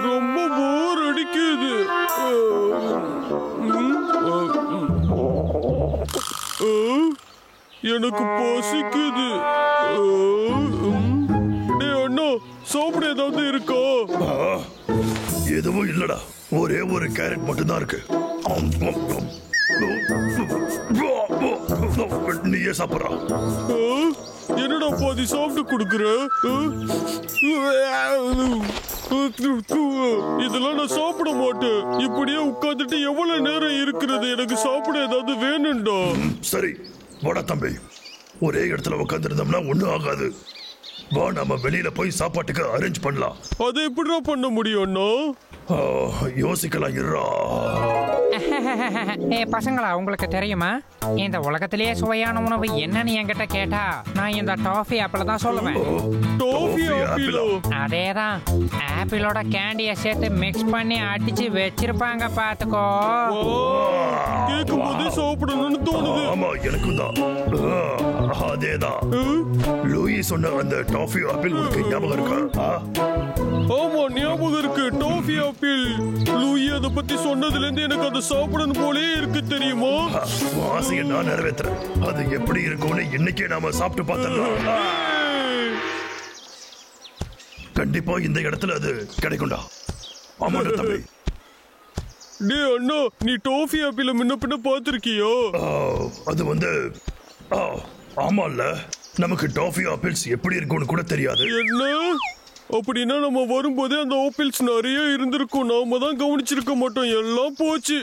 ரொம்ப போர் அடிக்குது. எனக்கு பசிக்குது. அண்ணா சாப்பிட ஏதாவது இருக்கா? எதுவும் இல்லடா, ஒரே ஒரு கேரட் மட்டும்தான் இருக்கு. நீயே சாப்பிட்றா. என்னடா பாதி சாப்பிட்டு கொடுக்குற? இதெல்லாம் நான் சாப்பிட மாட்டேன். இப்படியே உட்காந்துட்டு எவ்வளவு நேரம் இருக்கிறது? எனக்கு சாப்பிட ஏதாவது வேணும்டா. சரி வாடா தம்பி, ஒரே இடத்துல உட்காந்து இருந்தோம்னா ஒண்ணும் ஆகாது. வா, நம்ம வெளியில போய் சாப்பாட்டுக்கு அரேஞ்ச் பண்ணலாம். அதை எப்படிடா பண்ண முடியும்னா? யோசிக்கலாம் இருடா. பசங்களா, உங்களுக்கு தெரியுமா இந்த உலகத்திலேயே சுவையான உணவு என்னன்னு என்கிட்ட கேட்டா நான் இந்த டாஃபி ஆப்பிள தான் சொல்லுவேன். டாஃபி ஆப்பிளோ? அதேதான். ஆப்பிளோட கேண்டிய சேர்த்து மிக்ஸ் பண்ணி அடிச்சு வச்சிருப்பாங்க, பாத்துக்கோ. கேட்கும் போதே சாப்பிடணும்னு தோணுது. ஆமா, எனக்கும் தான் அதேதான். லூயி சொன்ன அந்த டாஃபி ஆப்பிள் உனக்கு ஞாபகம் இருக்கா? ஆமா, ஞாபகம் இருக்கு. Toffee apple. லூயி அதை பத்தி சொன்னதுல இருந்து எனக்கு அதை சாப்பிடணும் போலே இருக்கு, தெரியுமா? ஆசையை நான் நிறைவேற்றுறேன். அது எப்படி இருக்கும்னு இன்னைக்கே நாம சாப்பிட்டு பார்த்தோம். கண்டிப்பா இந்த இடத்துல அது கிடைக்கும்டா. ஆமா தம்பி. டே அண்ணா, நீ டாஃபி ஆப்பிள முன்ன பின்ன பாத்திருக்கியோ? அது வந்து ஆமால, நமக்கு டாஃபி ஆப்பிள்ஸ் எப்படி இருக்கும்னு கூட தெரியாது. என்ன அப்படின்னா நம்ம வரும்போதே அந்த ஆப்பிள்ஸ் நிறைய இருந்திருக்கும். நாம தான் கவனிச்சிருக்க மாட்டோம். எல்லாம் போச்சு.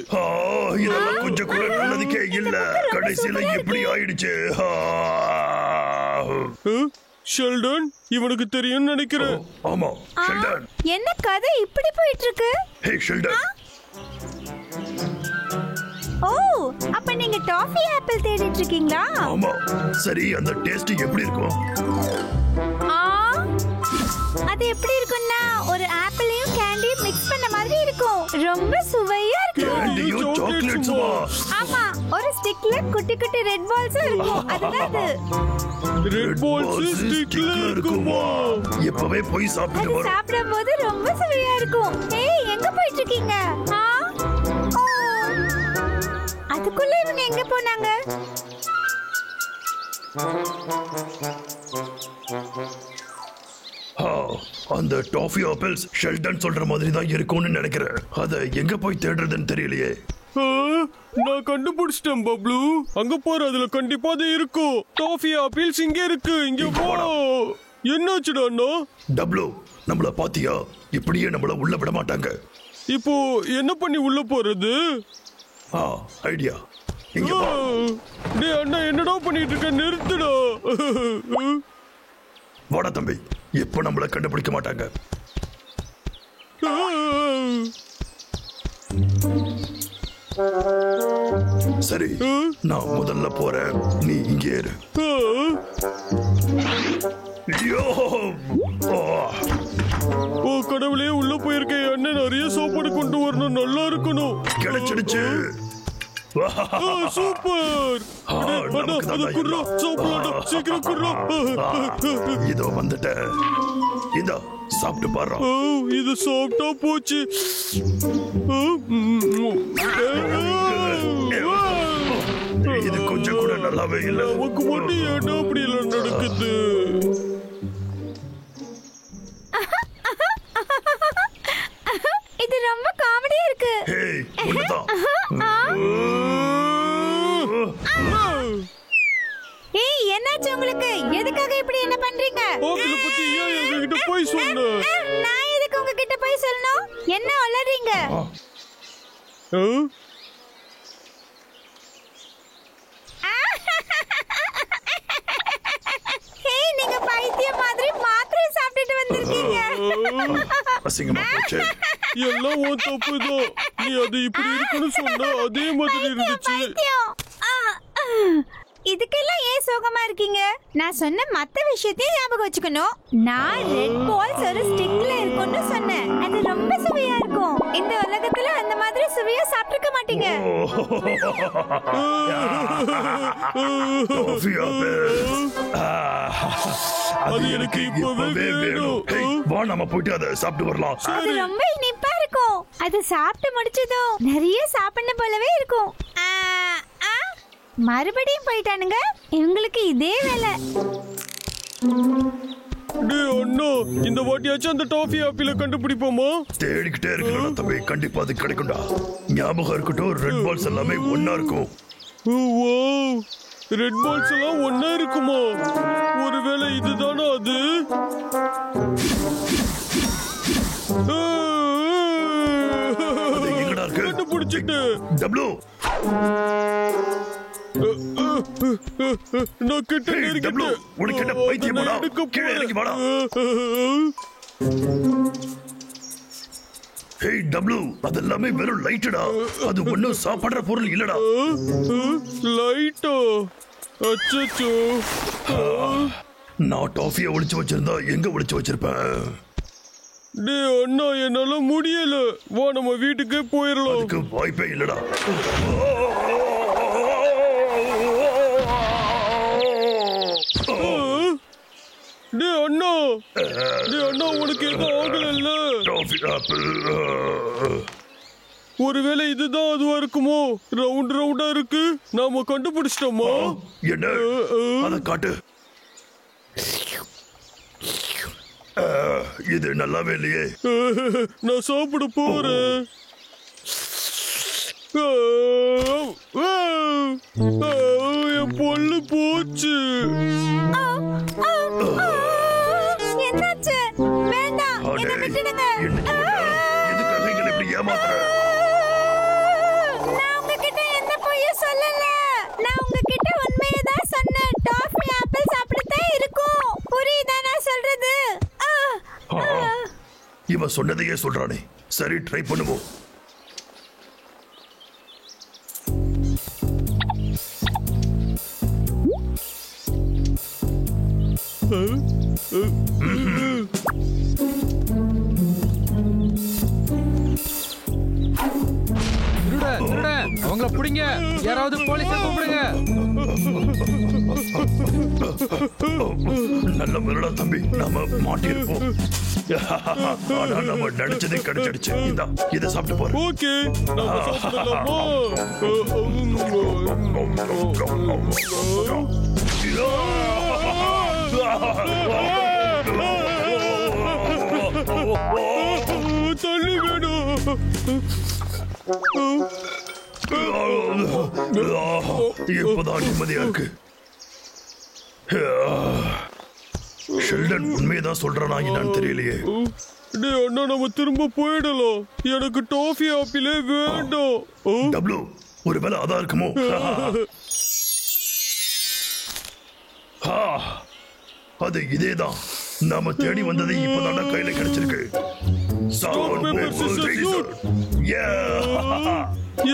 இதெல்லாம் கொஞ்சம் கூட நல்லதுக்கே இல்ல. கடைசியில எப்படி ஆயிடுச்சு? ஷெல்டன், இவனுக்கு தெரியும்னு நினைக்கிறேன். ஆமா ஷெல்டன். என்ன கதை இப்படி போயிட்டு இருக்கு? ஹே ஷெல்டன். ஓ, அப்ப நீங்க டாஃபி ஆப்பிள் தேடிட்டு இருக்கீங்களா? ஆமா. சரி, அந்த டேஸ்ட் எப்படி இருக்கும்? அது எப்படி இருக்கும்னா ஒரு ஆப்பிளையும் கேண்டியும் மிக்ஸ் பண்ண மாதிரி இருக்கும். ரொம்ப சுவையா இருக்கும். கேண்டியும் சாக்லேட்ஸுமா? ஆமா, ஒரு ஸ்டிக்ல குட்டி குட்டி ரெட் பால்ஸ் இருக்கும். அதுதான் அது. ரெட் பால்ஸ் ஸ்டிக்ல இருக்குமா? எப்பவே போய் சாப்பிட்டு வரோம். சாப்பிடும்போது ரொம்ப சுவையா இருக்கும். ஏய், எங்க போயிட்டு இருக்கீங்க? அதுக்குள்ள இவங்க எங்க போனாங்க? அந்த டாஃபி ஆப்பிள்ஸ் ஷெல்டன் சொல்ற மாதிரி தான் இருக்கும்னு நினைக்கிறேன். அத எங்க போய் தேடுறதுன்னு தெரியலையே. நான் கண்டுபிடிச்சிட்டேன் பப்ளு. அங்க போற, அதுல கண்டிப்பா அது இருக்கும். டாஃபி ஆப்பிள்ஸ் இங்க இருக்கு. இங்க போ. என்னாச்சுடா அண்ணா? டப்ளு, நம்மள பாத்தியா? இப்படியே நம்மள உள்ள விட மாட்டாங்க. இப்போ என்ன பண்ணி உள்ள போறது? ஐடியா. இங்க வா. டேய் அண்ணா, என்னடா பண்ணிட்டு இருக்க? நிறுத்துடா. வாடா தம்பி, எப்ப நம்மள கண்டுபிடிக்க மாட்டாங்க. சரி, நான் முதல்ல போறேன். நீ இங்கே இரு. ஓ கடவுளே, உள்ள போயிருக்க அண்ணன் நிறைய சாப்பாடு கொண்டு வரணும். நல்லா இருக்கணும். கிடைச்சிடுச்சு. சூப்பர். இதோ வந்துட்டேன். இதோ சாப்பிட்டு பாரு. இது சாப்பிட்டா போச்சு. இது கொஞ்சம் கூட நல்லாவே இல்ல. நமக்கு மட்டும் ஏன்னா அப்படி எல்லாம் நடக்குது? இது ரொம்ப காமெடியா இருக்கு. ஏய், என்னாச்சு உங்களுக்கு? எதுக்காக இப்படி என்ன பண்றீங்க? ஆப்பிள பத்தி ஏன் என்கிட்ட போய் சொன்ன? நான் எதுக்கு உங்ககிட்ட போய் சொல்லணும்? என்ன உளறீங்க? ஏய், நீங்க பைத்தியம் மாதிரி மாத்திரை சாப்பிட்டுட்டு வந்திருக்கீங்க. அசிங்கமா போச்சு. எல்லாம் உன் தப்புதான். நீ அது இப்படி இருக்குன்னு சொன்னா அதே மாதிரி இருந்துச்சு. இதுக்கெல்லாம் ஏன் சோகமா இருக்கீங்க? நான் சொன்ன மத்த விஷயத்தையும் ஞாபகம் வச்சுக்கணும். நான் ரெட் பால்ஸ் ஒரு ஸ்டிக்ல இருக்கும்னு சொன்னேன். அது ரொம்ப சுவையா இருக்கும். இந்த உலகத்துல அந்த மாதிரி சுவையா சாப்பிட்டுக்க மாட்டீங்க. Toffee apples. அது எனக்கு இப்பவே வேணும். வா நாம போயிட்டு அதை சாப்பிட்டு வரலாம். அது ரொம்ப இனிப்பா இருக்கும். அது சாப்பிட்டு முடிச்சதும் நிறைய சாப்பிடணும் போலவே இருக்கும். மறுபடியும் போயிட்டானுங்க. இவங்களுக்கு இதே வேலை. டேய் அண்ணா, இந்த வாட்டியாச்சும் அந்த டாஃபி ஆப்பிள கண்டுபிடிப்போமா? தேடிக்கிட்டே இருக்கல தம்பி, கண்டிப்பா அது கிடைக்கும்டா. ஞாபகம் இருக்கட்டும், ரெட் பால்ஸ் எல்லாமே ஒன்னா இருக்கும். வாவ், ரெட் பால்ஸ் எல்லாம் ஒண்ணா இருக்குமா? ஒருவேளை இதுதானா அது? அது எங்கடா இருக்கு? கண்டுபிடிச்சிட்டு டப்ளூ. நான் கிட்ட Hey, டப்ளூ, உனக்கு என்ன பைத்தியமாடா? கீழே இறங்கி வாடா. ஹேய் டப்ளூ, அதெல்லாமே வெறும் லைட்டடா. அது ஒண்ணும் சாப்பிடுற பொருள் இல்லடா. லைட்டா? அச்சச்சோ. நான் டாஃபியை ஒளிச்சு வச்சிருந்தா எங்க ஒளிச்சு வச்சிருப்பேன்? டேய் அண்ணா, என்னால முடியல. வா நம்ம வீட்டுக்கே போயிடலாம். அதுக்கு வாய்ப்பே இல்லடா. டேய் அண்ணா, டேய் அண்ணா, உனக்கு எதுவும் ஆகல? Toffee apple. ஒருவேளை இதுதான் அதுவா இருக்குமோ? ரவுண்ட் ரவுண்டா இருக்கு. நாம கண்டுபிடிச்சிட்டோமா? என்ன? அத காட்டு. இது நல்லாவே இல்லையே. நான் சாப்பிட போறேன். என் பொல்லு போச்சு. என்னாச்சு? வேண்டாம், அடே, என்னை விட்டுடுங்க. எதுக்காக எங்களை இப்படி ஏமாத்துற? நான் உங்ககிட்ட எந்த பொய்யும் சொல்லல. நான் உங்ககிட்ட உண்மையை தான் சொன்னேன். டாஃபி ஆப்பிள் சாப்பிடத்தான் இருக்கும். புரியுதா நான் சொல்றது? இவன் சொன்னதையே சொல்றானே. சரி, ட்ரை பண்ணுவோம். அவங்கள புடிங்க. யாராவது போலீஸ கூப்பிடுங்க. நல்ல முறைடா தம்பி, நாம மாட்டிருப்போம். ஆனா நம்ம நடிச்சதே கிடைச்சிடுச்சு. இதை சாப்பிட்டு போறேன். ஓகே, நாம சாப்பிடலாமா? தண்ணி வேணும். இப்பதான் நிம்மதியா இருக்கு. ஷெல்டன் உண்மையதான் சொல்றானா என்னன்னு தெரியலையே. டேய் அண்ணா, நம்ம திரும்ப போயிடலாம். எனக்கு டாஃபி ஆப்பிளே வேண்டாம். டப்ளூ, ஒருவேளை அதான் இருக்குமோ? அது இதேதான். நாம தேடி வந்தது இப்பதான் கையில கிடைச்சிருக்கு.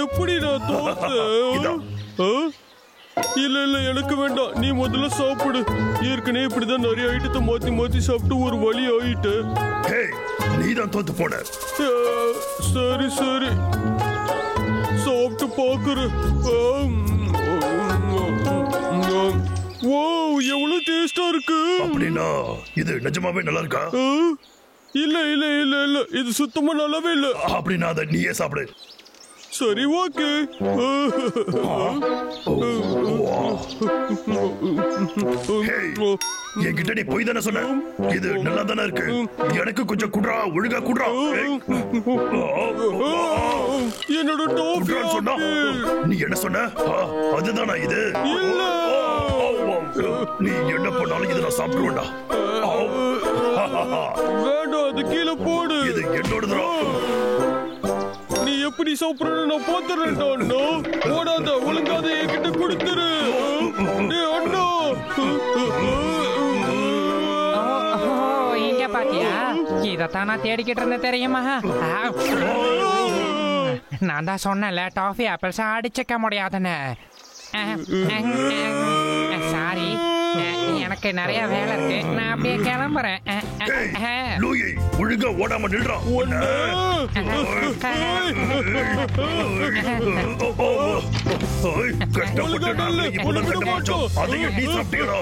எப்படி நான் தோத்தேன்? இல்ல இல்ல, எனக்கு வேண்டாம். நீ முதல்ல சாப்பிடு. ஏற்கனவே இப்படிதான் நிறைய ஐட்டத்தை மாத்தி மாத்தி சாப்பிட்டு ஒரு வழி ஆயிட்டு. நீதான் தோத்து போன. சரி சரி, சாப்பிட்டு பாக்குறேன். ஓ, எவ்வளவு டேஸ்டா இருக்கு. அப்படின்னா இது நிஜமாவே நல்லா இருக்கா? இல்ல இல்ல இல்ல இல்ல, இது சுத்தமா நல்லாவே இல்ல. அப்படின்னா அதை நீயே சாப்பிடு. சரி, ஓகே. என்கிட்ட நீ போய் தானே சொன்ன. இது நல்லா தானே இருக்கு. எனக்கு கொஞ்சம் குடுறா, ஒழுங்கா குடுறா. என்னோட டாஃபி சொன்னா நீ என்ன சொன்ன? அதுதானா இது? இல்ல, நீ என்ன பண்ணாலும் இதை நான் சாப்பிடுவேன்டா. வேண்டாம், அது கீழே போடு. இது என்னோடதுடா. நீ எப்படி சாப்பிடணும் நான் போத்துறேன்டா அண்ணா. ஓடாத, ஒழுங்காத என்கிட்ட கொடுத்துரு. டேய் அண்ணா. இங்க பாத்தியா? இதத்தான் நான் தேடிக்கிட்டு இருந்தேன் தெரியுமா? நான் தான் சொன்னேன்ல, டாஃபி ஆப்பிள்ஸ் அடிச்சுக்க முடியாதுன்னு. சாரி, எனக்கு நிறைய வேலை இருக்கு. நான் அப்படியே கிளம்புறேன். லூயி, ஒழுங்கா ஓடாம நில்றா. கஷ்டப்பட்டு இப்ப கண்டுபிடிச்சோம். அதையும் நீ சாப்பிட்டீங்களா?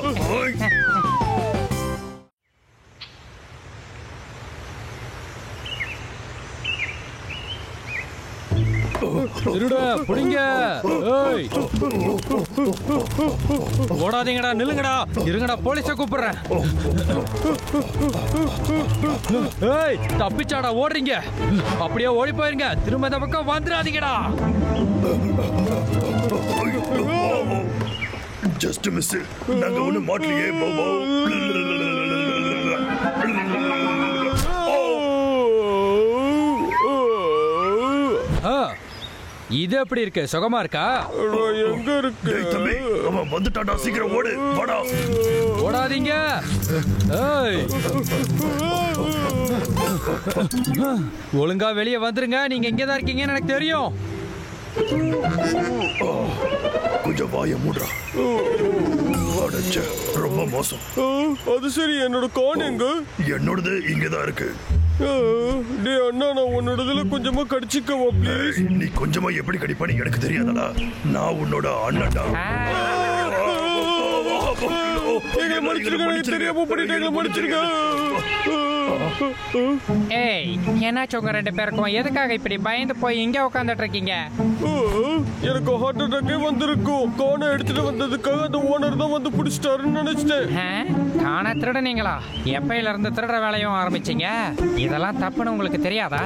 திருடா புடிங்க. ஏய், ஓடாதீங்கடா, நில்லுங்கடா. இருங்கடா, போலீஸை கூப்பிடுறேன். ஏய், தப்பிச்சாடா ஓடுறீங்க? அப்படியே ஓடி போயிருங்க. திரும்ப இந்த பக்கம் வந்துடாதீங்கடா. Just miss. நாங்க ஒண்ணு மாட்டலையே. இது எப்படி இருக்கு? சுகமா இருக்கா? எங்க இருக்கு? தம்பி, அவன் வந்துட்டான்டா. சீக்கிரம் ஓடு. வாடா. ஓடாதீங்க. ஏய், ஒழுங்கா வெளியே வந்துருங்க. நீங்க எங்கதான் இருக்கீங்கன்னு எனக்கு தெரியும். கொஞ்சம் வாய மூடுறா. ரொம்ப மோசம். அது சரி, என்னோட கான் எங்க? என்னோடது இங்கதான் இருக்கு. டே அண்ணா, நான் உன்னோடதுல கொஞ்சமா கடிச்சிக்கவா ப்ளீஸ்? நீ கொஞ்சமா எப்படி கடிப்பான்னு எனக்கு தெரியாதடா. நான் உன்னோட அண்ணன்டா. எங்களை மன்னிச்சிருக்க, தெரியாம பண்ணிட்டு எங்களை மன்னிச்சிருக்க. ஏய், என்னாச்சு உங்க ரெண்டு பேருக்கும்? எதுக்காக இப்படி பயந்து போய் இங்க உட்காந்துட்டு இருக்கீங்க? எனக்கு ஹார்ட் அட்டாக்கே வந்திருக்கும். கானை எடுத்துட்டு வந்ததுக்காக அந்த ஓனர் தான் வந்து பிடிச்சிட்டாருன்னு நினைச்சிட்டேன். காண திருடுனீங்களா? எப்பையில இருந்து திருடுற வேலையும் ஆரம்பிச்சீங்க? இதெல்லாம் தப்புன்னு உங்களுக்கு தெரியாதா?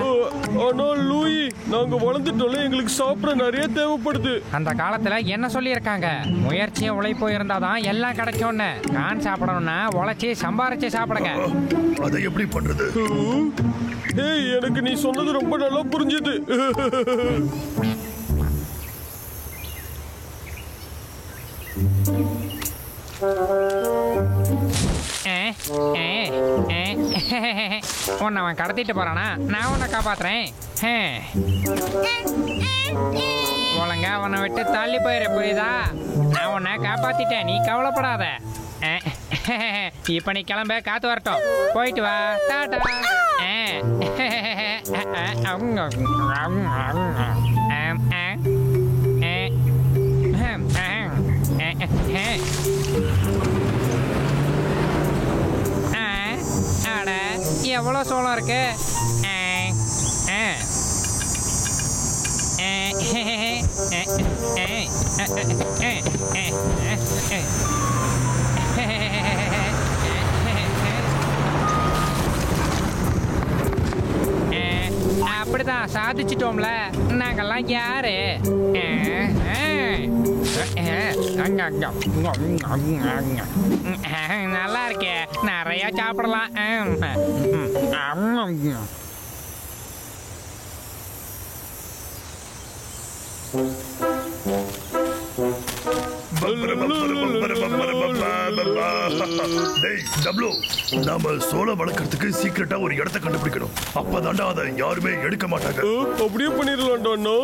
ஆனா லூயி, நாங்க வளர்ந்துட்டோம்ல, எங்களுக்கு சாப்பிட நிறைய தேவைப்படுது. அந்த காலத்துல என்ன சொல்லியிருக்காங்க? முயற்சியும் உழைப்பும் இருந்தாதான் எல்லாம் கிடைக்கும்னு. கான் சாப்பிடணும்னா உழைச்சி சம்பாரிச்சு சாப்பிடுங்க. அதை எப்படி பண்றது? ஏய், எனக்கு நீ சொன்னது ரொம்ப நல்லா புரிஞ்சுது. உன்னை அவன் கடத்திட்டு போறானா? நான் உன்னை காப்பாத்துறேன். ஒழுங்கா அவனை விட்டு தள்ளி போயிரு, புரியுதா? நான் உன்னை காப்பாத்திட்டேன், நீ கவலைப்படாத. இப்ப நீ கிளம்ப, காத்து வரட்டும். போயிட்டு வா, டாடா. அட, எவ்வளோ சோளம் இருக்கு? அப்படிதான் சாதிச்சிட்டோம்ல. நாங்கெல்லாம் யாரு? நல்லா இருக்கே, நிறைய சாப்பிடலாம். நாம சோளம் வளர்க்கறதுக்கு சீக்கிரட்டா ஒரு இடத்தை கண்டுபிடிக்கணும். அப்பதாண்டா அதை யாருமே எடுக்க மாட்டாங்க. அப்படியே பண்ணிடலாம்டா அண்ணா.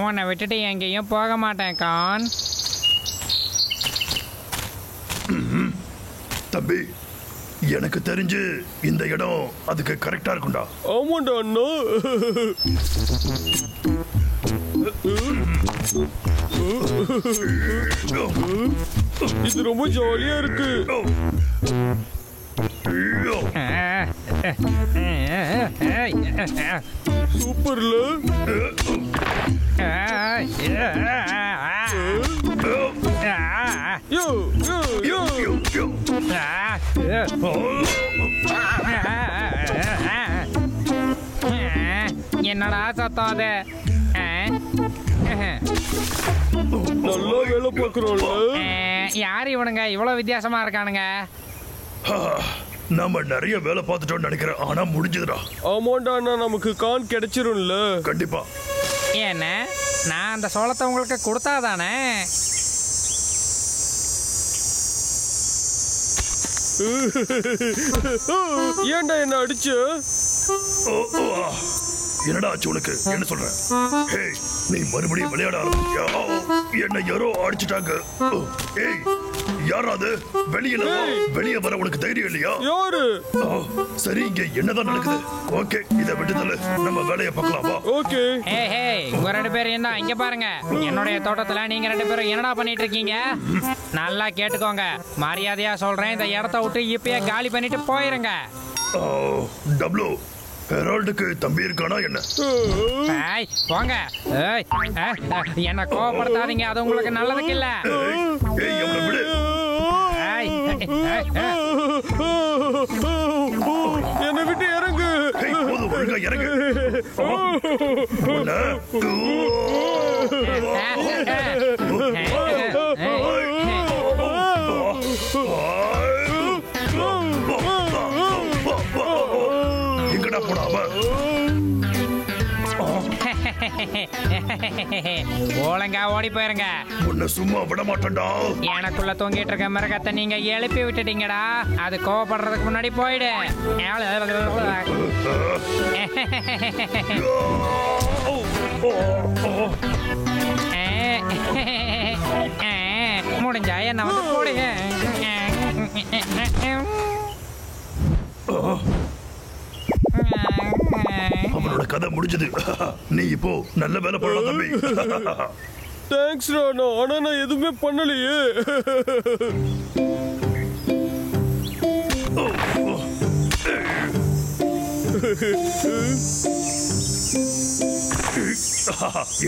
உன்னை விட்டுட்டு எங்கேயும் போக மாட்டேன் கான். தம்பி, எனக்கு தெரிஞ்சு இந்த இடம் அதுக்கு கரெக்டா இருக்கும்டா. ஆமாண்டா அண்ணா. இது ரொம்ப ஜாலியா இருக்கு. சூப்பர்ல. யோ யோ யோ யோ. என்னடா சத்தம் அது? நல்லா வேலை பார்க்கறோம்ல. யாரு இவனுங்க இவ்வளவு வித்தியாசமா இருக்கானுங்க? நாம நிறைய வேலை பார்த்துட்டோம்னு நினைக்கிறேன். ஆனா முடிஞ்சதுடா. ஆமாண்டா அண்ணா, நமக்கு கான் கிடைச்சிரும்ல. கண்டிப்பா. என்ன, நான் அந்த சோளத்தை உங்களுக்கு கொடுத்தாதானே? ஏன்டா என்ன அடிச்சு? என்னடா ஆச்சு உனக்கு? என்ன சொல்ற? ஹே, நீ மறுபடியும் விளையாட ஆரம்பிச்சியா? என்ன யாரோ அடிச்சிட்டாங்க. ஏய், யாராவது வெளியில வா. வெளியே வர உனக்கு தைரியம் இல்லையா? யாரு? சரி, இங்க என்னதான் நடக்குது? ஓகே, இத விட்டுதல நம்ம வேலையை பார்க்கலாம் வா. ஓகே. ஹே, உங்க 2 பேரும் என்ன இங்க பாருங்க. என்னுடைய தோட்டத்துல நீங்க 2 பேரும் என்னடா பண்ணிட்டு இருக்கீங்க? நல்லா கேட்டுக்கோங்க. மரியாதையா சொல்றேன், இந்த இடத்த விட்டு இப்பயே காலி பண்ணிட்டு போயிருங்க. டப்ளு, ஹெரால்டுக்கு தம்பி இருக்கானா என்ன? போங்க. என்ன கோவப்படுத்தாதீங்க, அது உங்களுக்கு நல்லதுக்கு இல்ல. என்னை விட்டு இறங்கு. இறங்கு. ஒழுங்கா ஓடி போயிருங்க. உன்னை சும்மா விட மாட்டேன்டா. எனக்குள்ள தொங்கிட்டு இருக்க மிருகத்தை நீங்க எழுப்பி விட்டுட்டீங்கடா. அது கோவப்படுறதுக்கு முன்னாடி போயிடு. முடிஞ்சா என்ன வந்து போடுங்க. அவனோட கதை முடிஞ்சது. நீ இப்போ நல்ல வேலை பண்ணலாம் தம்பி. தேங்க்ஸ் ராணா, ஆனா நான் எதுவுமே பண்ணலையே.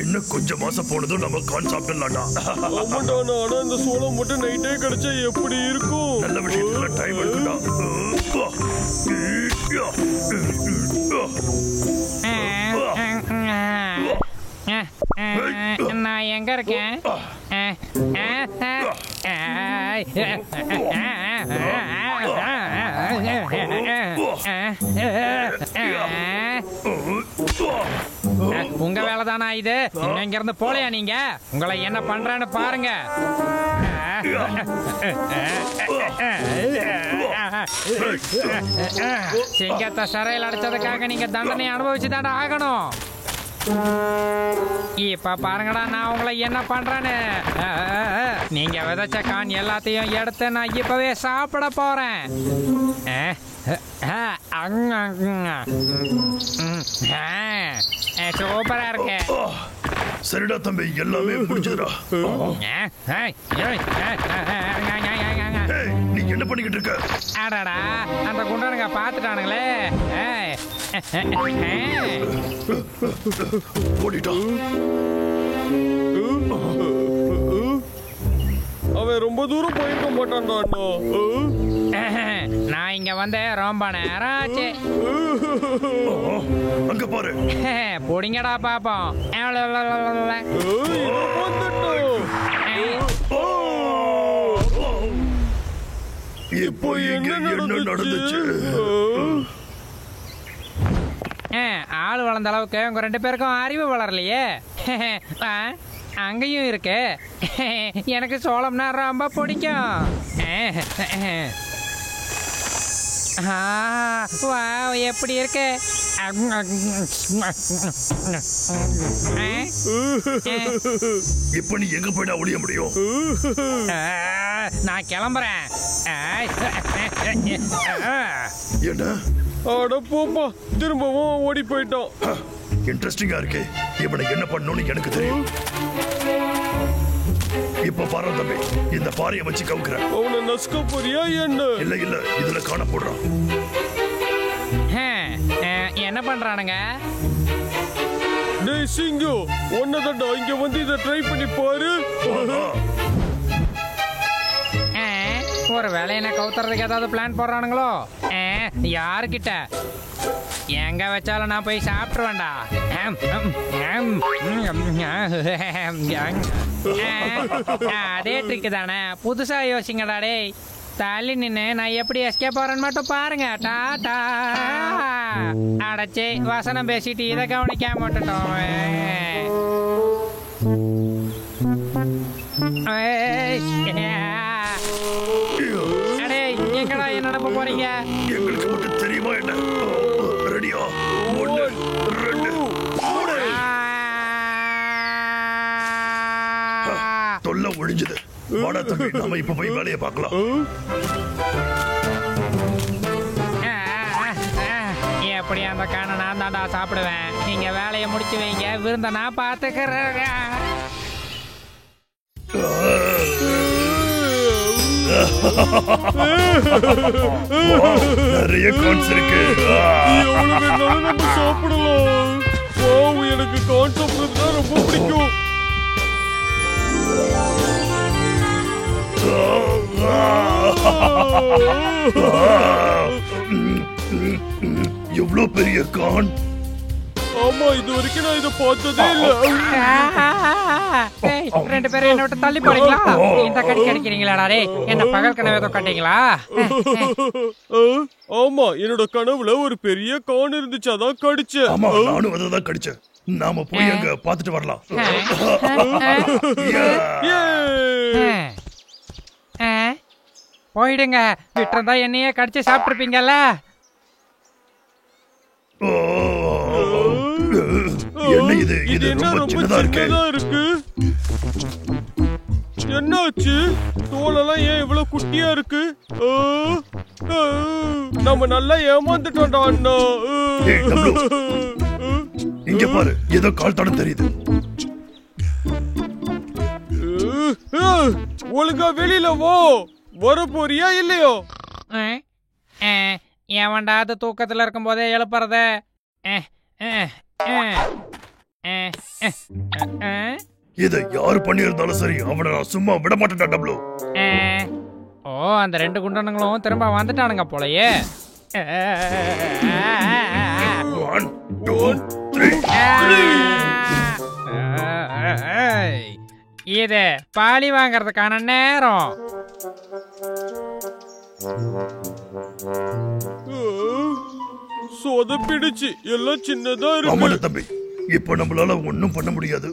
இன்னும் கொஞ்சம் மாசம் போனதும் நம்ம கான் சாப்பிடலாம்டா. ஆமாண்டா, ஆனா இந்த சோளம் மட்டும் நைட்டே கிடைச்சா எப்படி இருக்கும்? நல்ல விஷயத்துல டைம் எடுக்குடா. நான் எங்க இருக்கேன்? உங்க வேலை தானா இது? இங்க இருந்து போலையா நீங்க? உங்களை என்ன பண்றேன்னு பாருங்க. சிங்கத்தை சிறையில் அடைச்சதுக்காக நீங்க தண்டனை அனுபவிச்சுதாண்டா ஆகணும். இப்ப பாருங்கடா நான் உங்களை என்ன பண்றேன்னு. நீங்க விதைச்ச கான் எல்லாத்தையும் எடுத்து நான் இப்பவே சாப்பிட போறேன். சூப்பரா இருக்கு. சரிடா தம்பி, எல்லாமே முடிஞ்சதுடா. நீ என்ன பண்ணிக்கிட்டு இருக்க? அடடா, அந்த குண்டனுங்க பாத்துட்டானுங்களே. ஓடிட்டான். அவன் ரொம்ப தூரம் போயிருக்க மாட்டான்டா அண்ணா. நான் இங்க வந்து ரொம்ப நேரம் ஆச்சு. அங்க பாரு. புடிங்கடா பாப்போம். இப்போ என்ன நடந்துச்சு? ஆள் வளர்ந்த அளவுக்கு உங்க 2 பேருக்கும் அறிவு வளரலையே. அங்கேயும் இருக்கு. எனக்கு சோளம்னா ரொம்ப பிடிக்கும். எப்படி இருக்கு? இப்ப நீ எங்க போயிடா ஒளிய முடியும்? நான் கிளம்புறேன். என்ன? அட போப்பா, திரும்பவும் ஓடி போயிட்டான். இன்ட்ரெஸ்டிங்கா இருக்கு. இவனை என்ன பண்ணணும்னு எனக்கு தெரியும். இப்ப பாரு தம்பி, இந்த பாறையை வச்சு கவுக்குறேன். அவனை நசுக்க போறியா என்ன? இல்ல இல்ல, இதுல காண போடுறான். என்ன பண்றானுங்க? டேய் சிங்கு, ஒன்னதாண்டா, இங்க வந்து இதை ட்ரை பண்ணி பாரு. ஒரு வேலை என்ன கவுத்துறதுக்கு ஏதாவது பிளான் போடுறானுங்களோ? யாருக்கிட்ட? எங்க வச்சாலும் நான் போய் சாப்பிட்டுருவேன்டா. அதே ட்ரிக்கு தானே, புதுசா யோசிங்கடா. டேய் தள்ளி நின்று நான் எப்படி எஸ்கேப் போறேன்னு மட்டும் பாருங்க. டாடா. அடைச்சி வசனம் பேசிட்டு இதை கவனிக்காம விட்டுட்டோம். எங்களுக்கு மட்டும் தெரியுமா என்ன? ரெடியா? தொல்லை ஒழிஞ்சது. வாடா தம்பி, நாம இப்ப போய் வேலையை பார்க்கலாம். எப்படி அந்த காண நான் தாண்டா சாப்பிடுவேன். நீங்க வேலையை முடிச்சு வைங்க, விருந்த நான் பாத்துக்கிறேன். நிறைய கான்ஸ் இருக்கு. எவ்வளவு வேணாலும் நம்ம சாப்பிடலாம். வாவ், எனக்கு கார்ன் சாப்பிடுறதுனா ரொம்ப பிடிக்கும். எவ்வளவு பெரிய கான். ஆமா, இது வரைக்கும் நான் இதை பார்த்ததே இல்ல. ரெண்டு பேரும் என்ன விட்டு தள்ளி போறீங்களா? இந்த கடி கடிக்கிறீங்களாடா? டே, என்ன பகல் கனவு ஏதோ கட்டீங்களா? ஆமா, என்னோட கனவுல ஒரு பெரிய கான் இருந்துச்சு, அதான் கடிச்சேன். ஆமா, நானும் அதான் கடிச்சேன். நாம போய் அங்க பாத்துட்டு வரலாம். போயிடுங்க, விட்டுருந்தா என்னையே கடிச்சு சாப்பிட்டுருப்பீங்கல்ல. என்ன இது? இது ரொம்ப சின்னதா இருக்கு. என்னாச்சு? தோலெல்லாம் ஏன் இவ்வளவு குட்டியா இருக்கு? நம்ம நல்லா ஏமாந்துட்டோம்டா அண்ணா. இங்க பாரு, ஏதோ கால் தடம் தெரியுது. ஒழுங்கா வெளியில வர போறியா இல்லையோ? ஏவன்டா அது தூக்கத்துல இருக்கும் போதே எழுப்புறத. இதை யாரு பண்ணியிருந்தாலும் சரி, அவனை நான் சும்மா விட மாட்டேன்டா டப்ளு. ஓ, அந்த ரெண்டு குண்டனுங்களும் திரும்ப வந்துட்டானுங்க போலயே. 1 2 3. இது பாலி வாங்கறதுக்கான நேரம். சொதப்பிடுச்சு, எல்லாம் சின்னதா ஆமாடா இருக்கு. தம்பி, இப்ப நம்மளால ஒண்ணும் பண்ண முடியாது.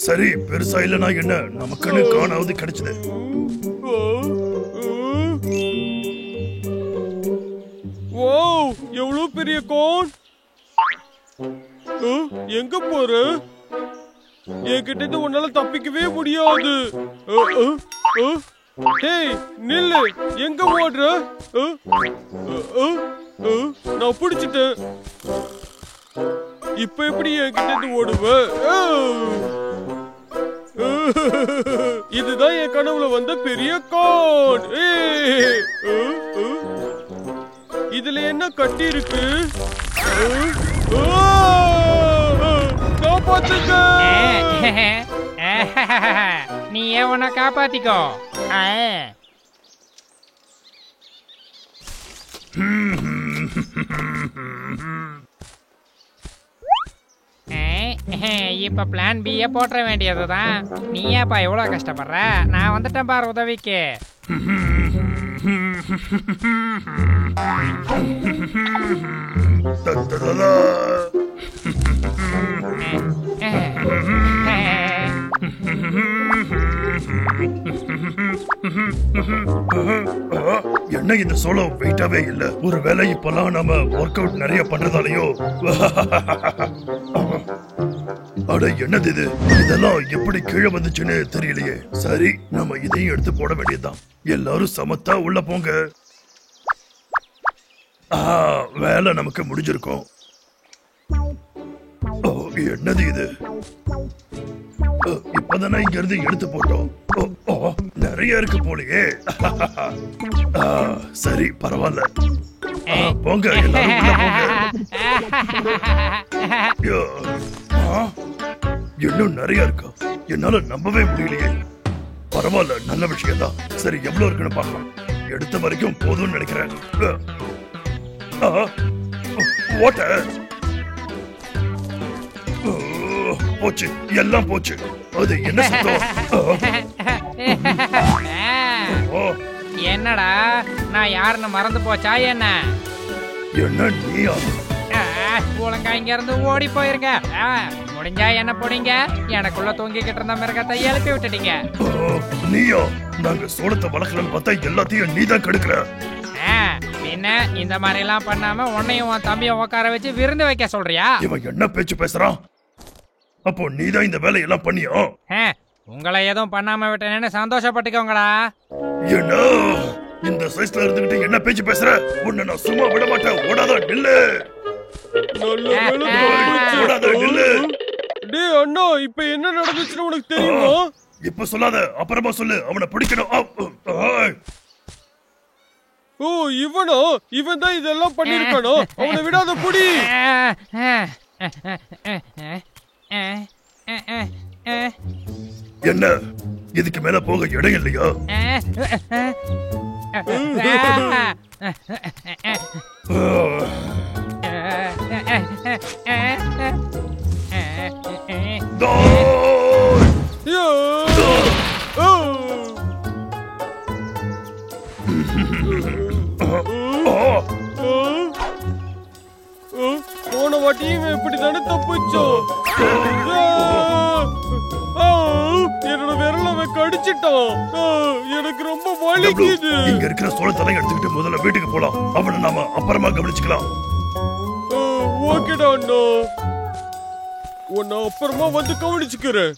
சரி, பெருசா இல்லனா என்ன, நமக்குன்னு காணாவது கிடைச்சது. வாவ், எவ்வளவு பெரிய கான். எங்க போற? என்கிட்ட இருந்து உன்னால தப்பிக்கவே முடியாது. டேய் நில்லு, எங்க ஓடுற? நான் பிடிச்சிட்டேன். இப்ப எப்படி என்கிட்ட இருந்து ஓடுவ? இதுதான் என் கனவுல வந்த பெரிய கான். இதுல என்ன கட்டி இருக்கு? காப்பாத்துங்க. நீ ஏவன காப்பாத்திக்கோ. இப்ப பிளான் B போட்ட வேண்டியதுதான். நீ ஏப்பா எவ்வளவு கஷ்டப்படுற? நான் வந்துட்டேன் பாரு உதவிக்கு. என்ன இந்த சோளோ வெயிட்டாவே இல்ல. ஒரு வேலை இப்பெல்லாம் நம்ம ஒர்க் அவுட் நிறைய பண்றதாலயோ. அட என்னது இது? இதெல்லாம் எப்படி கீழே வந்துச்சுன்னு தெரியலையே. சரி, நம்ம இதையும் எடுத்து போட வேண்டியதுதான். எல்லாரும் சமத்தா உள்ள போங்க. வேலை நமக்கு முடிஞ்சிருக்கும். என்னது இது? இப்பதானே இங்க இருந்து எடுத்து போட்டோம். நிறைய இருக்கு போலயே. சரி, பரவாயில்ல. போங்க, எல்லாரும் உள்ள போங்க. இன்னும் நிறைய இருக்கா? என்னால நம்பவே முடியலையே. பரவாயில்ல, நல்ல விஷயம் தான். சரி, எவ்வளவு இருக்குன்னு பார்க்கலாம். எடுத்த வரைக்கும் போதும்னு நினைக்கிறேன். போச்சு, எல்லாம் போச்சு. அது என்ன சத்தம்? என்னடா, நான் யாருன்னு மறந்து போச்சா என்ன? என்ன நீயா? ஒழுங்கா இங்க இருந்து ஓடி போயிருங்க. முடிஞ்சா என்ன போடுங்க. எனக்குள்ள தூங்கிக்கிட்டு இருந்த மிருகத்தை எழுப்பி விட்டுட்டீங்க. நீயா? நாங்க சோளத்தை வளர்க்கலன்னு பார்த்தா எல்லாத்தையும் நீதான் கெடுக்கிற. பின்ன இந்த மாதிரி எல்லாம் பண்ணாம உன்னையும் உன் தம்பியை உட்கார வச்சு விருந்து வைக்க சொல்றியா? இவன் என்ன பேச்சு பேசுறான்? அப்போ நீதான் இந்த வேலையெல்லாம் பண்ணியா? உங்களை எதுவும் பண்ணாம விட்டேன்னு சந்தோஷப்பட்டுக்கோங்கடா. என்ன இந்த சைஸ்ல இருந்துகிட்டு என்ன பேச்சு பேசுற? உன்னை நான் சும்மா விட மாட்டேன். ஓடாத நில்லு. நல்ல வேளை தப்பிச்ச. ஓடாத நில்லு. டேய் அண்ணா, இப்ப என்ன நடந்துச்சுன்னு உனக்கு தெரியுமா? இப்ப சொல்லாத, அப்புறமா சொல்லு. அவனை பிடிக்கணும். ஓ இவனா? இவன் தான் இதெல்லாம் பண்ணிருக்கானோ? அவனை விடாத புடி. என்ன இதுக்கு மேல போக இடம் இல்லையா? போன வாட்டியும் இப்படித்தானே தப்பிச்சோம். என்னோட விரல அவன் கடிச்சிட்டான். எனக்கு ரொம்ப வலிக்குது. இங்க இருக்கிற சோளத்தலை எடுத்துக்கிட்டு முதல்ல வீட்டுக்கு போலாம். அவனை நாம அப்புறமா கவனிச்சுக்கலாம். ஓகேடா அண்ணா, உன்னை அப்புறமா வந்து கவனிச்சுக்கிறேன்.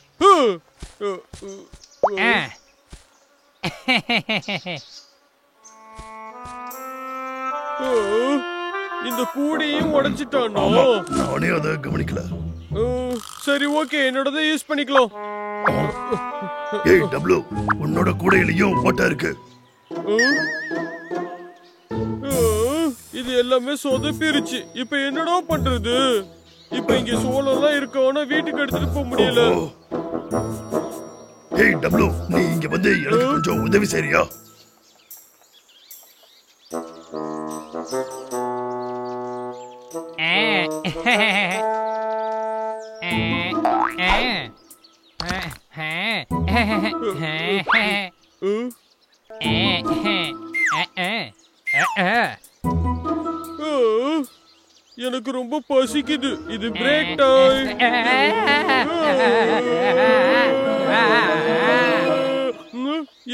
இந்த கூடையும் உடைச்சிட்டானோ? நானே அதை கவனிக்கல. சரி ஓகே, என்னோடதை யூஸ் பண்ணிக்கலாம். ஏய் டப்ளு, உன்னோட கூடையிலயும் ஓட்டை இருக்கு. இது எல்லாமே சொதப்பிருச்சு. இப்ப என்னடா பண்றது? இப்ப இங்க சோளம்லாம் இருக்கு, ஆனா வீட்டுக்கு எடுத்துட்டு போக முடியல. ஏய் டப்ளு, நீ இங்க வந்து எனக்கு கொஞ்சம் உதவி செய்றியா? எனக்கு ரொம்ப பசிக்குது. இது பிரேக் டைம்.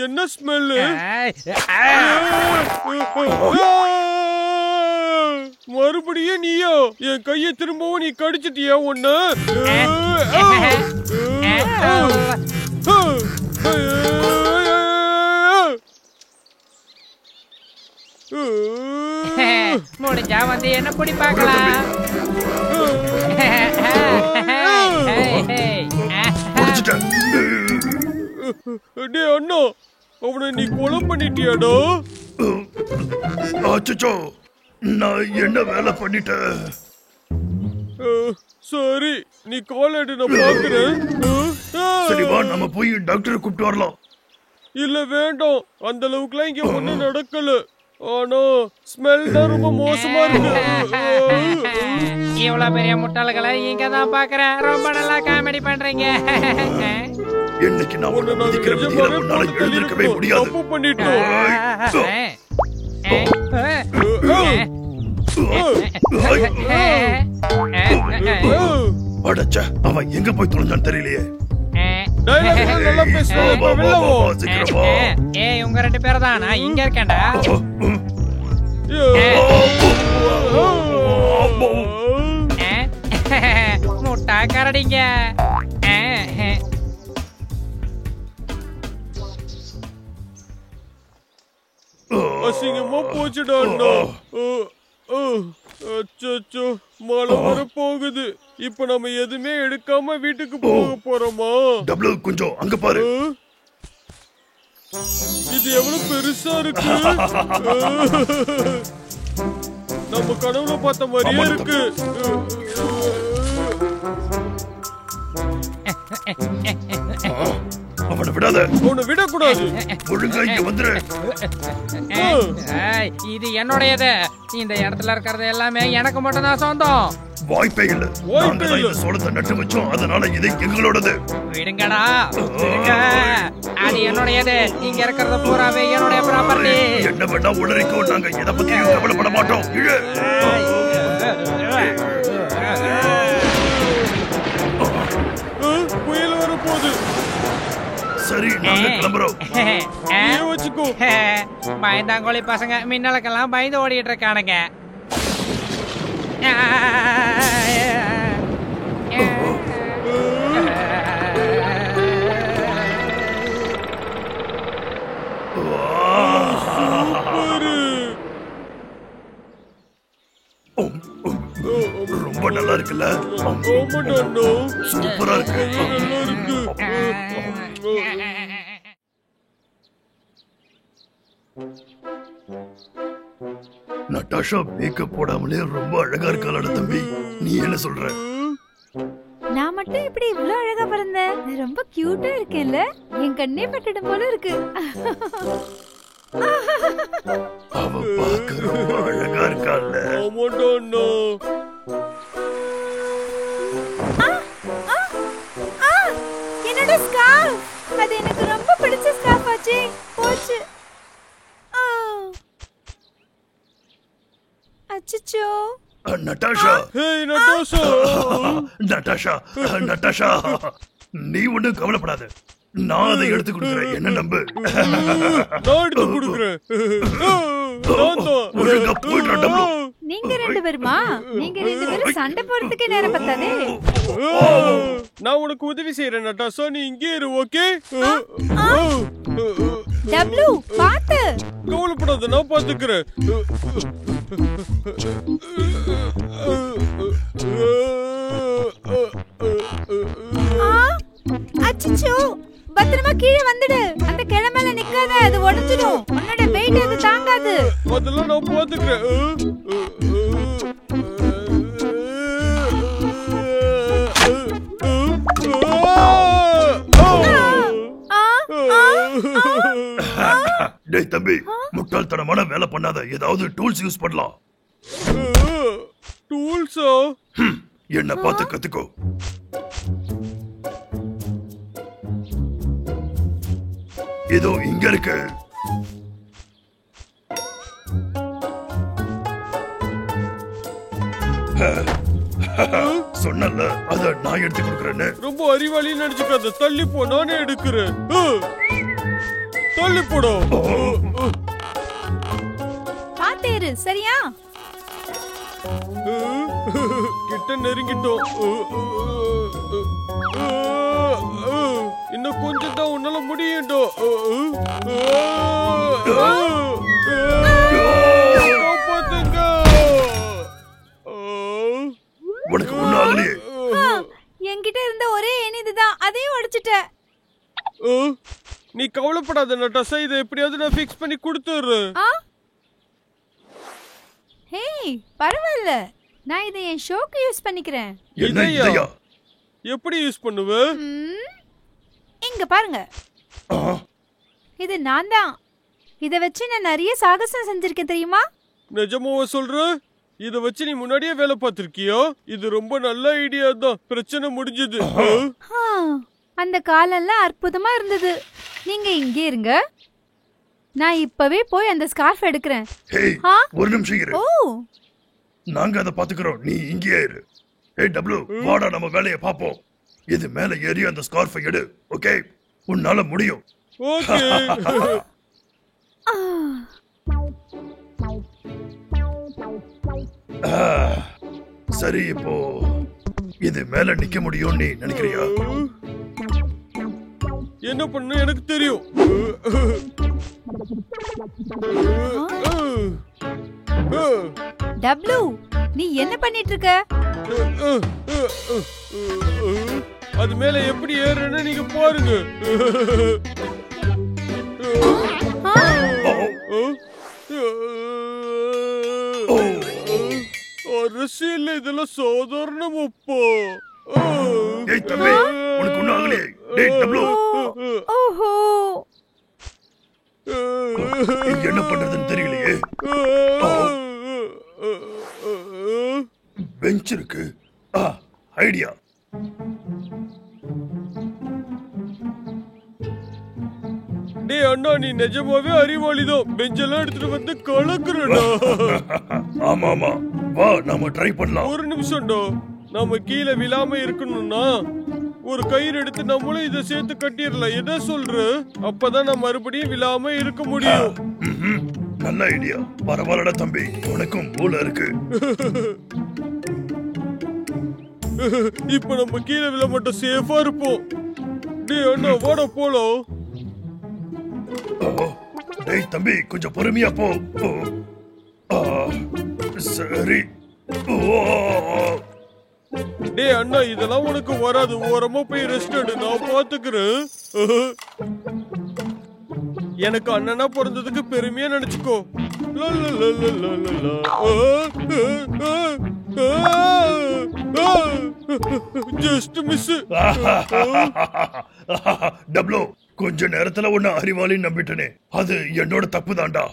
என்ன ஸ்மெல்லு? மறுபடியும் நீயா? என் கையை திரும்பவும் நீ கடிச்சிட்டியா? ஒண்ணு முடிஞ்சா வந்து என்ன பிடி பார்க்கலாம். டேய் அண்ணா, அவனை நீ கொலை பண்ணிட்டியாடா? அச்சச்சோ, நான் என்ன வேலை பண்ணிட்டேன்? சரி, நீ கால் எடு, நான் பாக்குறேன். சரி வா, நம்ம போய் டாக்டரை கூப்பிட்டு வரலாம். இல்ல வேண்டாம், அந்த அளவுக்குலாம் இங்க ஒண்ணும் நடக்கல. ஆனா ஸ்மெல் தான் ரொம்ப மோசமா இருக்கு. இவ்வளவு பெரிய முட்டாள்களை இங்க தான் பாக்குறேன். ரொம்ப நல்லா காமெடி பண்றீங்க. இன்னைக்கு நான் உன்னை மதிக்கிற விதியில உன்னால எழுந்திருக்கவே முடியாது. தப்பு பண்ணிட்டோம். அடச்சே, அவன் எங்க போய் தொலைஞ்சான்னு தெரியலையே. நல்லா பேசுறேன். ஏய், உங்க ரெண்டு பேர் தான். நான் இங்க இருக்கேன்டா. முட்டா கரடிங்க. அசிங்கமா போச்சுடா அண்ணா. அச்சோ, மழை வர போகுது. இப்ப நம்ம எதுவுமே எடுக்காம வீட்டுக்கு போக போறோமா? டபுள் கொஞ்சம் அங்க பாரு. இது எவ்வளவு பெருசா இருக்கு. நம்ம கனவுல பார்த்த மாதிரியே இருக்கு. அவனை விடாத. அவனை விடக்கூடாது. ஒழுங்கா இங்க வந்துரு. இது என்னுடையது. இந்த இடத்துல இருக்கிறது எல்லாமே எனக்கு மட்டும் தான் சொந்தம். வாய்ப்பே இல்ல. நாங்க தான் இந்த சோளத்தை நட்டு வச்சோம், அதனால இது எங்களோடது. விடுங்கடா. அது என்னுடையது. இங்க இருக்கிறது பூராவே என்னுடைய ப்ராப்பர்ட்டி. என்ன வேணா உளறிக்கோ, நாங்க எதை பத்தியும் கவலைப்பட மாட்டோம். புயல் வர போகுது. சரி, நாங்க கிளம்புறோம். வச்சுக்கோ. பயந்தாங்கோலி பசங்க மின்னலுக்கெல்லாம் பயந்து ஓடிட்டு இருக்கானுங்க. இருக்குல்ல? ஆமாடா அண்ணா. சூப்பரா இருக்கு. நல்லா இருக்கு. நட்டாஷா மேக்கப் போடாமலே ரொம்ப அழகா இருக்காளட தம்பி. நீ என்ன சொல்ற? நான் மட்டும் இப்படி இவ்ளோ அழகா பிறந்தேன். நான் ரொம்ப கியூட்டா இருக்கேன்ல. என் கண்ணே பட்டுடும் போல இருக்கு. அவ பார்க்க ரொம்ப அழகா இருக்காள்ல. ஆமாடா அண்ணா. என்னோட ஸ்கார்ஃப். அது எனக்கு ரொம்ப பிடிச்ச ஸ்கார்ஃப் ஆச்சு. போச்சு. அச்சச்சோ. Natasha, hey Natasha. Natasha, Natasha, நீ ஒண்ணும் கவலைப்படாத. நான் அதை எடுத்து கொடுக்குறேன். என்ன நம்பு. நான் எடுத்து கொடுக்குறேன். ஒழுங்கா போயிடுறா டப்ளு. நீங்க ரெண்டு பேருமா? நீங்க ரெண்டு பேரும் சண்டை போடுறதுக்கே நேரம் பத்தாதே. நான் உனக்கு உதவி செய்யறேன் நட்டாஷா, நீ இங்கே இரு. ஓகே? டப்ளு பாத்து. கவலைப்படாத, நான் பாத்துக்கிறேன். அச்சச்சோ, பத்திரமா கீழே வந்துடு. அந்த கிழமையில நிக்காத, அது உடைஞ்சிடும். உன்னோட வெயிட் அது தாங்காது. அதெல்லாம் நான் பாத்துக்கிறேன். டேய் தம்பி, முட்டாள்தனமான வேலை பண்ணாத. ஏதாவது டூல்ஸ் யூஸ் பண்ணலாம். டூல்ஸா? என்ன பார்த்து கத்துக்கோ. இதோ இங்க இருக்கு. சொன்னல, அத நான் எடுத்து கொடுக்கறேன்னு. ரொம்ப அறிவாளி நினைச்சுக்காத. தள்ளி போ, நானே எடுக்கிறேன். தள்ளி போடா. பாத்தேரு சரியா? கிட்ட நெருங்கிட்டோம். இன்னும் கொஞ்சம் தான், உன்னால முடியும்டா. காப்பாத்துங்க. உனக்கு ஒண்ணும் ஆகலையே. என்கிட்ட இருந்த ஒரே ஏணி இதுதான், அதையும் உடைச்சிட்ட. நீ கவலைப்படாத நட்டாஷா, இதை எப்படியாவது நான் ஃபிக்ஸ் பண்ணி கொடுத்துறேன். ஹேய், பரவாயில்ல. நான் இதை என் ஷோக்கு யூஸ் பண்ணிக்கிறேன். என்ன இதையா? எப்படி யூஸ் பண்ணுவ? இங்க பாருங்க. இது நான் தான். இதை வச்சு நான் நிறைய சாகசம் செஞ்சிருக்கேன் தெரியுமா? நிஜமாவா சொல்ற? இத வச்சு நீ முன்னாடியே வேலை பார்த்திருக்கியா? இது ரொம்ப நல்ல ஐடியா தான். பிரச்சனை முடிஞ்சது. அந்த காலெல்லாம் அற்புதமா இருந்தது. நீங்க இங்கே இருங்க, நான் இப்பவே போய் அந்த ஸ்கார்ஃப் எடுக்கிறேன். ஒரு நிமிஷம் இரு. நாங்க அதை பாத்துக்கிறோம், நீ இங்கேயே இரு. ஏய் டப்ளு, வாடா நம்ம வேலையை பாப்போம். இது மேல ஏறி அந்த ஸ்கார்ஃபை எடு. ஓகே? உன்னால முடியும். ஓகே. சரி, இப்போ இது மேல நிக்க முடியும் நீ நினைக்கிறியா? என்ன பண்ண எனக்கு தெரியும். டப்ளு, நீ என்ன பண்ணிட்டு இருக்க? அது மேல எப்படி ஏறுன்னு நீங்க பாருங்க. அரசியல் இதெல்லாம் சாதாரணம் அப்பா. ஏய் தம்பி, உனக்கு ஒண்ணும் ஆகலையே. டேய் டப்ளு, ஓஹோ, என்ன பண்றதுன்னு தெரியலையே. பெஞ்ச் இருக்கு. ஐடியா. டேய் அண்ணா, நீ நிஜமாவே அறிவாளிதான். பெஞ்செல்லாம் எடுத்துட்டு வந்து கலக்குறடா. ஆமா ஆமா, வா நாம ட்ரை பண்ணலாம். ஒரு நிமிஷம்டா. நாம கீழே விழாம இருக்கணும்னா ஒரு கயிறு எடுத்து நம்மளும் இதை சேர்த்து கட்டிடலாம். என்ன சொல்ற? அப்பதான் நான் மறுபடியும் விழாம இருக்க முடியும். நல்ல ஐடியா. பரவாயில்லடா தம்பி, உனக்கும் மூளை இருக்கு. இப்ப நம்ம கீழே விழ மட்டும் சேஃபா இருப்போம். டேய் அண்ணா, வாடா போலாம். டேய் தம்பி, கொஞ்சம் பொறுமையா போ. சரி. அண்ணா இதெல்லாம் உனக்கு வராது. ஓரமா போய் ரெஸ்ட் எடு, நான் பாத்துக்கிறேன். எனக்கு அண்ணனா பிறந்ததுக்கு பெருமையா நினைச்சுக்கோ. Just miss. டப்ளு, கொஞ்ச நேரத்துல உன்ன அறிவாளி நம்பிட்டனே, அது என்னோட தப்பு தான்டா.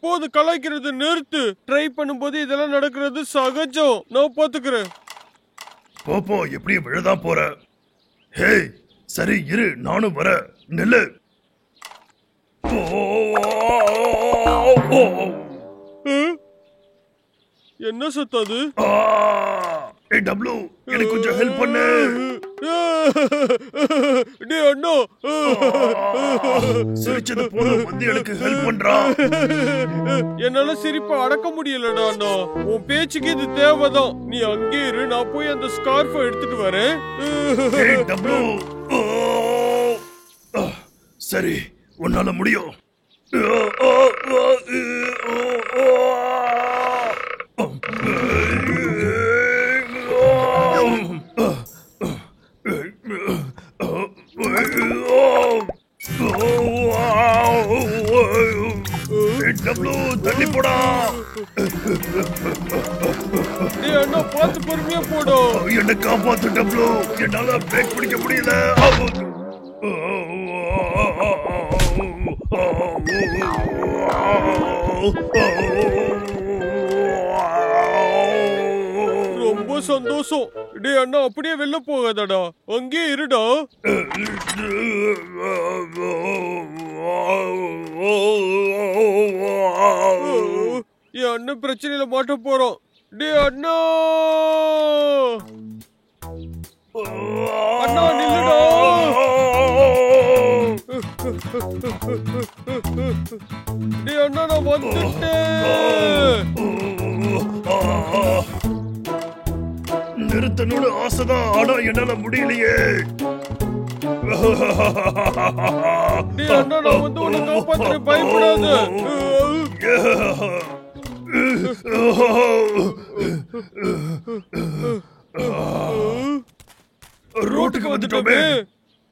போது கலாய்க்கிறது நிறுத்து. ட்ரை பண்ணும்போது இதெல்லாம் நடக்கிறது சகஜம், நான் பாத்துக்கிறேன். போ, எப்படி விழதான் போற. ஹே, சரி இரு, நானும் வர. நெல்லு. என்ன சத்தாது? டப்ளு, எனக்கு கொஞ்சம் ஹெல்ப் பண்ணு. அண்ணா சிரிச்சது போதும், வந்து எனக்கு ஹெல்ப் பண்றா. என்னால சிரிப்ப அடக்க முடியலடா அண்ணா. உன் பேச்சுக்கு இது தேவைதான். நீ அங்கே இரு, நான் போய் அந்த ஸ்கார்ஃபை எடுத்துட்டு வரேன். டப்ளு, சரி, உன்னால முடியும். டப்ளு, தள்ளி போடா. அண்ணா பார்த்து பொறுமையா போடும். என்ன காப்பாத்து டப்ளு, என்னால பிரேக் பிடிக்க முடியல. ரொம்ப சந்தோஷம். டே அண்ணா அப்படியே வெளில போகாதடா, அங்கே இருடா. என் அண்ணன் பிரச்சனையில மாட்ட போறோம். டே அண்ணா, அண்ணா நில்லுடா. டே அண்ணா, நான் வந்துட்டேன். நிறுத்தணும்னு ஆசைதான், ஆனா என்னால முடியலையே. டே அண்ணா, நான் வந்து உன்னை காப்பாத்துறேன், பயப்படாத. ரோட்டுக்கு வந்துட்டோமே.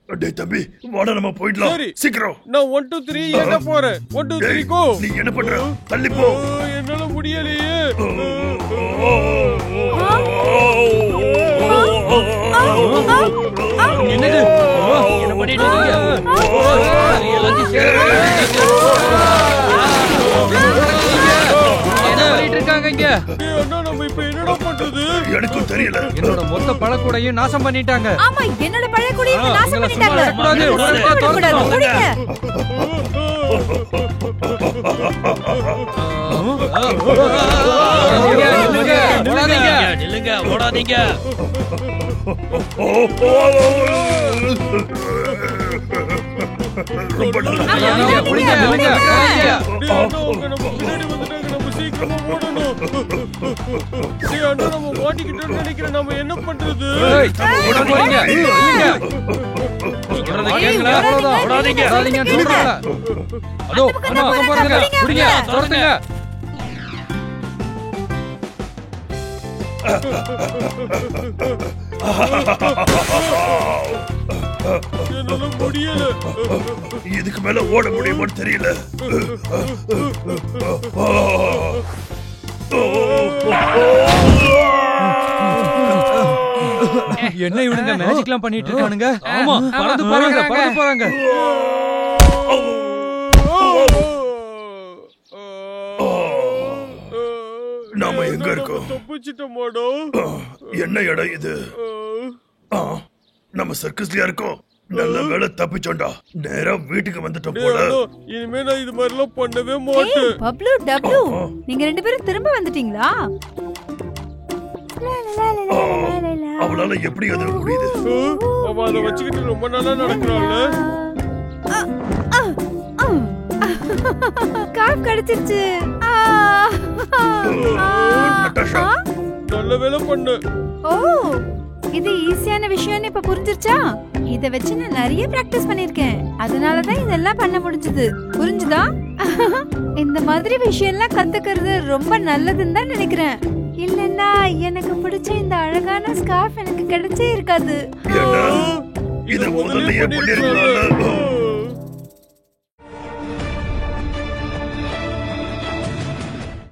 டே தம்பி, வாடா நம்ம போயிடலாம். சரி, சீக்கிரம். நான் 1 2 3 ஏற போறேன். 1 2 3 கோ. நீ என்ன பண்ற? தள்ளி போ. என்னால முடியலையே. என்னது என்ன பண்ணிட்டு இருக்கீங்க? எல்லாத்தையும் என்ன பண்ணிட்டு இருக்காங்க இங்க? அண்ணா, நம்ம இப்ப என்னடா பண்றது? எனக்கும் தெரியல. என்னோட மொத்த பழக்கூடையும் நாசம் பண்ணிட்டாங்க. ஆமா, என்னோட பழைய குடியை நாசம் பண்ணிட்டாங்க. கூடாது, நில்லுங்க, ஓடாதீங்க. ரொம்ப நல்லா. நம்ம மாட்டிக்கிட்டோம்னு நினைக்கிறேன். நம்ம என்ன பண்றது? அதோ அண்ணா பக்கம் பாருங்க, புடிங்க, தொடருங்க. என்னால முடியல. இதுக்கு மேல ஓட முடியுமான்னு தெரியல. என்ன இவனுங்க மேஜிக்லாம் பண்ணிட்டு இருக்கானுங்க? ஆமா, பறந்து போறாங்க. நாம எங்க இருக்கோம்? தப்பிச்சிட்டோமாடா. என்ன இடம் இது? நம்ம சர்க்கஸ்லயா இருக்கோம். நல்ல வேளை தப்பிச்சோண்டா. நேரா வீட்டுக்கு வந்துட்டோம் போல. இனிமே நான் இது மாதிரி எல்லாம் பண்ணவே மாட்டேன். பப்ளு, டப்ளு, நீங்க 2 பேரும் திரும்ப வந்துட்டீங்களா? அவளால எப்படி அது முடியுது? அவ அதை வச்சுக்கிட்டு ரொம்ப நாளா நடக்கிறாள்ல. காப் கிடைச்சிருச்சு. நட்டாஷா, நல்ல வேலை பண்ணு. ஓ, இது ஈஸியான விஷயம்னு இப்ப புரிஞ்சிருச்சா? இத வச்சு நான் நிறைய பிராக்டிஸ் பண்ணிருக்கேன். அதனாலதான் இதெல்லாம் பண்ண முடிஞ்சது. புரிஞ்சுதா? இந்த மாதிரி விஷயம் எல்லாம் கத்துக்கிறது ரொம்ப நல்லதுன்னு தான் நினைக்கிறேன். இல்லன்னா எனக்கு பிடிச்ச இந்த அழகான ஸ்கார்ஃப் எனக்கு கிடைச்சே இருக்காது. என்ன இத முதல்லயே பண்ணிருக்கலாம்ல.